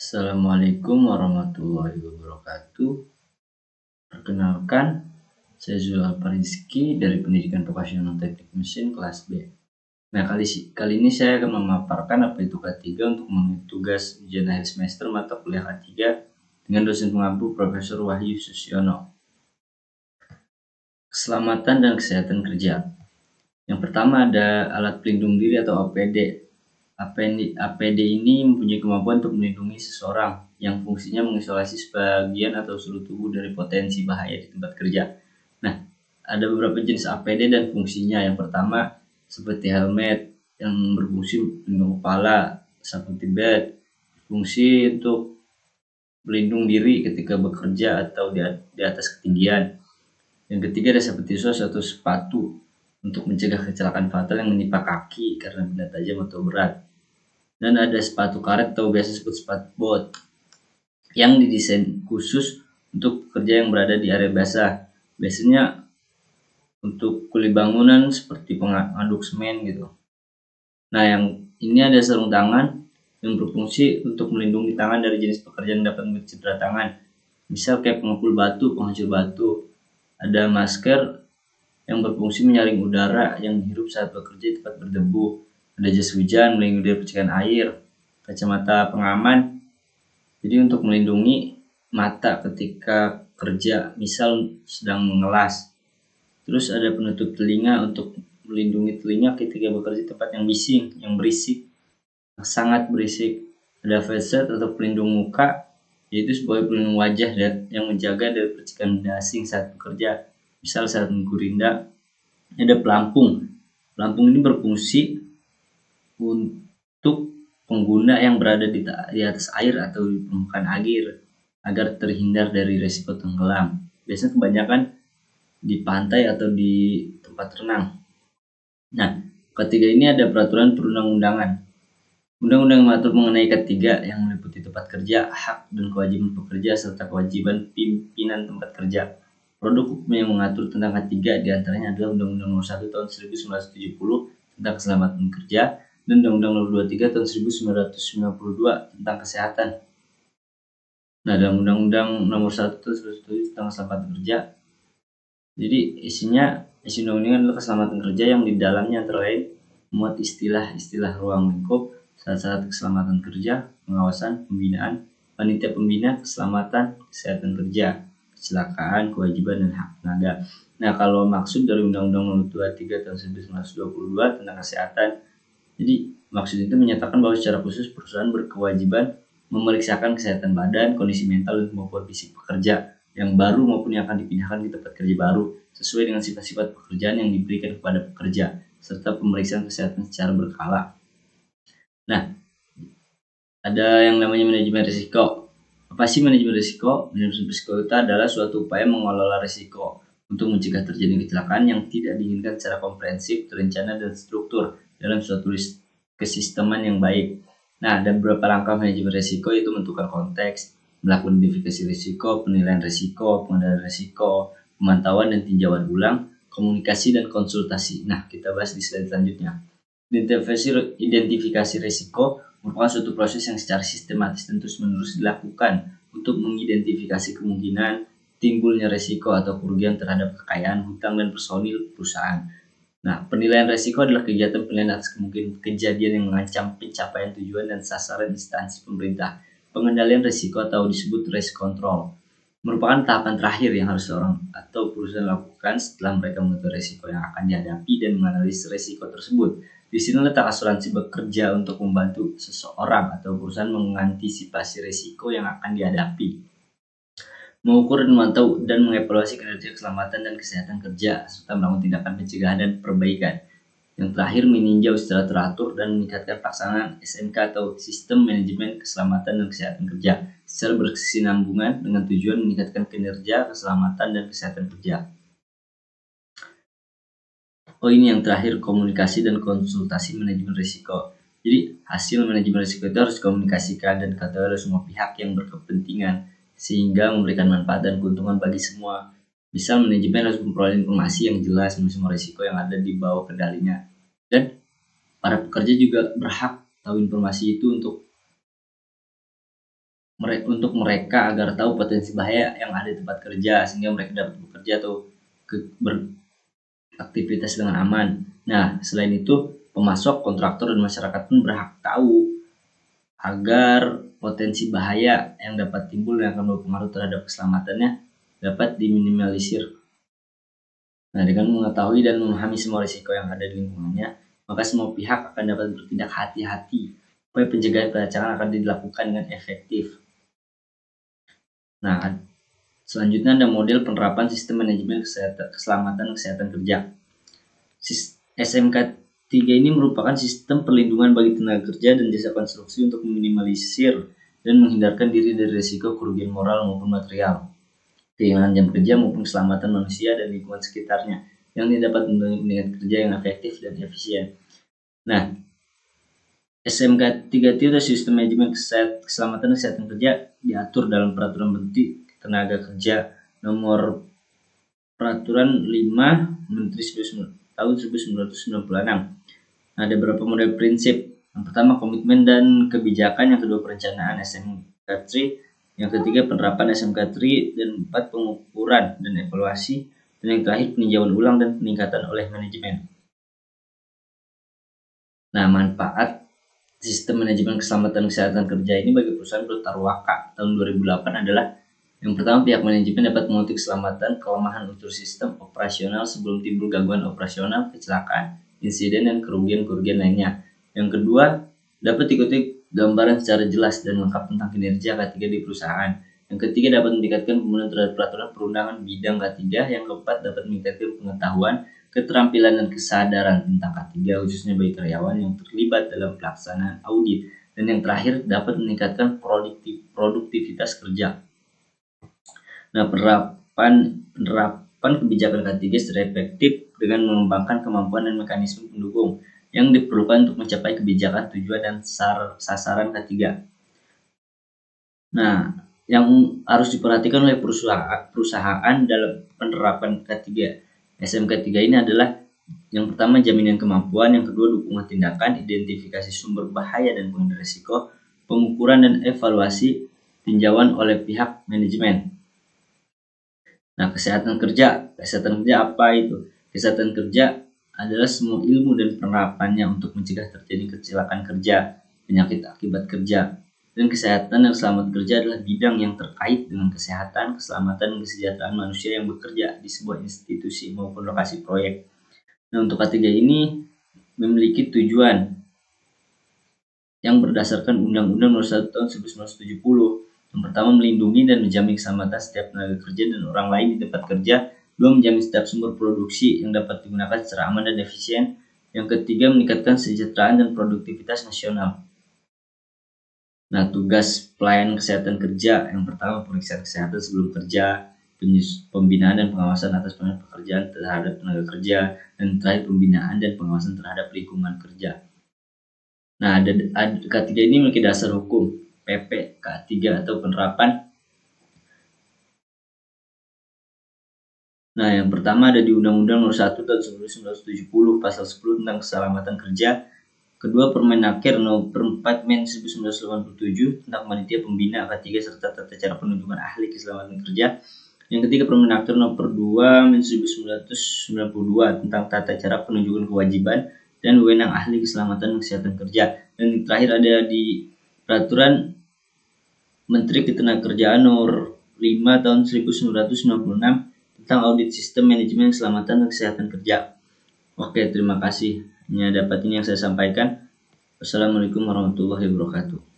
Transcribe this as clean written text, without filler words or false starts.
Assalamualaikum warahmatullahi wabarakatuh. Perkenalkan, saya Zulal Rizky dari Pendidikan Vokasional Teknik Mesin kelas B. Nah, kali ini saya akan memaparkan apa itu K3 untuk memenuhi tugas ujian akhir semester mata kuliah K3 dengan dosen pengampu Profesor Wahyu Susyono. Keselamatan dan kesehatan kerja. Yang pertama ada alat pelindung diri atau APD. APD ini mempunyai kemampuan untuk melindungi seseorang yang fungsinya mengisolasi sebagian atau seluruh tubuh dari potensi bahaya di tempat kerja. Nah, ada beberapa jenis APD dan fungsinya. Yang pertama seperti helmet yang berfungsi pelindung kepala, safety belt, fungsi untuk melindung diri ketika bekerja atau di atas ketinggian. Yang ketiga ada safety shoes atau sepatu untuk mencegah kecelakaan fatal yang menimpa kaki karena benda tajam atau berat. Dan ada sepatu karet atau biasa disebut sepatu bot yang didesain khusus untuk pekerja yang berada di area basah. Biasanya untuk kuli bangunan seperti pengaduk semen gitu. Nah, yang ini ada sarung tangan yang berfungsi untuk melindungi tangan dari jenis pekerjaan yang dapat mencedera tangan. Misal kayak pengepul batu, penghancur batu. Ada masker yang berfungsi menyaring udara yang dihirup saat bekerja di tempat berdebu. Ada jas hujan melindungi dari percikan air. Kacamata pengaman jadi untuk melindungi mata ketika kerja, misal sedang mengelas. Terus ada penutup telinga untuk melindungi telinga ketika bekerja di tempat yang bising, yang berisik, sangat berisik. Ada face shield atau pelindung muka, yaitu sebagai pelindung wajah yang menjaga dari percikan benda asing saat bekerja, misal saat menggurinda. Ada pelampung. Pelampung ini berfungsi untuk pengguna yang berada di atas air atau di permukaan air agar terhindar dari resiko tenggelam. Biasanya kebanyakan di pantai atau di tempat renang. Nah, ketiga ini ada peraturan perundang-undangan. Undang-undang mengatur mengenai ketiga yang meliputi tempat kerja, hak dan kewajiban pekerja serta kewajiban pimpinan tempat kerja. Produk hukum yang mengatur tentang ketiga diantaranya adalah Undang-Undang Nomor 1 Tahun 1970 tentang Keselamatan Kerja dan Undang-Undang Nomor 23 Tahun 1992 tentang Kesehatan. Nah, dalam Undang-Undang Nomor 1 Tahun 1970 tentang Keselamatan Kerja, jadi isi undang-undang adalah keselamatan kerja yang di dalamnya antara lain memuat istilah-istilah ruang lingkup, syarat-syarat keselamatan kerja, pengawasan, pembinaan, panitia pembina, keselamatan, kesehatan kerja, kecelakaan, kewajiban, dan hak tenaga. Nah, kalau maksud dari Undang-Undang Nomor 23 Tahun 1922 tentang kesehatan, jadi maksud itu menyatakan bahwa secara khusus perusahaan berkewajiban memeriksakan kesehatan badan, kondisi mental, dan kemampuan fisik pekerja yang baru maupun yang akan dipindahkan ke tempat kerja baru sesuai dengan sifat-sifat pekerjaan yang diberikan kepada pekerja serta pemeriksaan kesehatan secara berkala. Nah, ada yang namanya manajemen risiko. Apa sih manajemen risiko? Manajemen risiko itu adalah suatu upaya mengelola risiko untuk mencegah terjadi kecelakaan yang tidak diinginkan secara komprehensif, terencana, dan struktur dalam suatu kesisteman yang baik. Nah, ada beberapa langkah manajemen risiko, yaitu menentukan konteks, melakukan identifikasi risiko, penilaian risiko, pengendalian risiko, pemantauan dan tinjauan ulang, komunikasi dan konsultasi. Nah, kita bahas di slide selanjutnya. Identifikasi risiko merupakan suatu proses yang secara sistematis dan terus-menerus dilakukan untuk mengidentifikasi kemungkinan timbulnya risiko atau kerugian terhadap kekayaan, hutang, dan personil perusahaan. Nah, penilaian risiko adalah kegiatan penilaian atas kemungkinan kejadian yang mengancam pencapaian tujuan dan sasaran instansi pemerintah. Pengendalian risiko atau disebut risk control merupakan tahapan terakhir yang harus seorang atau perusahaan lakukan setelah mereka mengetahui risiko yang akan dihadapi dan menganalisis risiko tersebut. Di sini letak asuransi bekerja untuk membantu seseorang atau perusahaan mengantisipasi risiko yang akan dihadapi, mengukur dan memantau dan mengevaluasi kinerja keselamatan dan kesehatan kerja, serta melakukan tindakan pencegahan dan perbaikan. Yang terakhir, meninjau secara teratur dan meningkatkan pelaksanaan SMK atau Sistem Manajemen Keselamatan dan Kesehatan Kerja secara berkesinambungan dengan tujuan meningkatkan kinerja, keselamatan, dan kesehatan kerja. Ini yang terakhir, komunikasi dan konsultasi manajemen risiko. Jadi hasil manajemen risiko itu harus dikomunikasikan dan diketahui oleh semua pihak yang berkepentingan sehingga memberikan manfaat dan keuntungan bagi semua. Misal manajemen harus memperoleh informasi yang jelas mengenai semua risiko yang ada di bawah kendalinya, dan para pekerja juga berhak tahu informasi itu untuk untuk mereka agar tahu potensi bahaya yang ada di tempat kerja sehingga mereka dapat bekerja atau beraktivitas dengan aman. Nah, selain itu, pemasok, kontraktor, dan masyarakat pun berhak tahu agar potensi bahaya yang dapat timbul dan akan berpengaruh terhadap keselamatannya dapat diminimalisir. Nah, dengan mengetahui dan memahami semua risiko yang ada di lingkungannya, maka semua pihak akan dapat bertindak hati-hati supaya pencegahan pelacakan akan dilakukan dengan efektif. Nah, selanjutnya ada model penerapan sistem manajemen keselamatan kesehatan kerja. SMK 3 ini merupakan sistem perlindungan bagi tenaga kerja dan jasa konstruksi untuk meminimalisir dan menghindarkan diri dari risiko kerugian moral maupun material, kehilangan jam kerja maupun keselamatan manusia dan lingkungan sekitarnya yang dapat meningkatkan kerja yang efektif dan efisien. Nah, SMK 3 itu sistem manajemen keselamatan kesehatan kerja diatur dalam peraturan Menteri Tenaga Kerja nomor peraturan 5 Menteri tahun 1996. Nah, ada beberapa model prinsip. Yang pertama, komitmen dan kebijakan. Yang kedua, perencanaan SMK 3. Yang ketiga, penerapan SMK 3. Dan 4, pengukuran dan evaluasi. Dan yang terakhir, peninjauan ulang dan peningkatan oleh manajemen. Nah, manfaat sistem manajemen keselamatan kesehatan kerja ini bagi perusahaan bertarwaka tahun 2008 adalah: yang pertama, pihak manajemen dapat mengutik keselamatan kelemahan unsur sistem operasional sebelum timbul gangguan operasional, kecelakaan, insiden, dan kerugian-kerugian lainnya. Yang kedua, dapat ikuti gambaran secara jelas dan lengkap tentang kinerja K3 di perusahaan. Yang ketiga, dapat meningkatkan penggunaan terhadap peraturan perundangan bidang K3. Yang keempat, dapat meningkatkan pengetahuan, keterampilan, dan kesadaran tentang K3 khususnya bagi karyawan yang terlibat dalam pelaksanaan audit. Dan yang terakhir, dapat meningkatkan produktivitas kerja. Nah, penerapan kebijakan K3 secara efektif dengan mengembangkan kemampuan dan mekanisme pendukung yang diperlukan untuk mencapai kebijakan, tujuan, dan sasaran K3. Nah, yang harus diperhatikan oleh perusahaan dalam penerapan K3 SMK 3 ini adalah: yang pertama, jaminan kemampuan. Yang kedua, dukungan tindakan, identifikasi sumber bahaya dan pengendalian risiko, pengukuran dan evaluasi, tinjauan oleh pihak manajemen. Nah, kesehatan kerja apa itu? Kesehatan kerja adalah semua ilmu dan penerapannya untuk mencegah terjadi kecelakaan kerja, penyakit akibat kerja. Dan kesehatan dan selamat kerja adalah bidang yang terkait dengan kesehatan, keselamatan, dan kesejahteraan manusia yang bekerja di sebuah institusi maupun lokasi proyek. Nah, untuk K3 ini memiliki tujuan yang berdasarkan Undang-Undang Nomor 1 Tahun 1970. Yang pertama, melindungi dan menjamin keselamatan setiap tenaga kerja dan orang lain di tempat kerja. Dua, menjamin setiap sumber produksi yang dapat digunakan secara aman dan efisien. Yang ketiga, meningkatkan kesejahteraan dan produktivitas nasional. Nah, tugas pelayanan kesehatan kerja: yang pertama, pemeriksaan kesehatan sebelum kerja, pembinaan dan pengawasan atas pekerjaan terhadap tenaga kerja, dan terakhir, pembinaan dan pengawasan terhadap lingkungan kerja. Nah, K3 ini memiliki dasar hukum PP K3 atau penerapan. Nah, yang pertama ada di Undang-Undang Nomor 1 Tahun 1970 Pasal 10 tentang keselamatan kerja. Kedua, Permenaker Nomor 4 Men 1987 tentang panitia pembina K3 serta tata cara penunjukan ahli keselamatan kerja. Yang ketiga, Permenaker Nomor 2 Men 1992 tentang tata cara penunjukan kewajiban dan wewenang ahli keselamatan kesehatan kerja. Dan yang terakhir ada di Peraturan Menteri Ketenagakerjaan Nomor 5 Tahun 1996 tentang audit sistem manajemen keselamatan dan kesehatan kerja. Oke, terima kasih. Ini dapat ini yang saya sampaikan. Wassalamualaikum warahmatullahi wabarakatuh.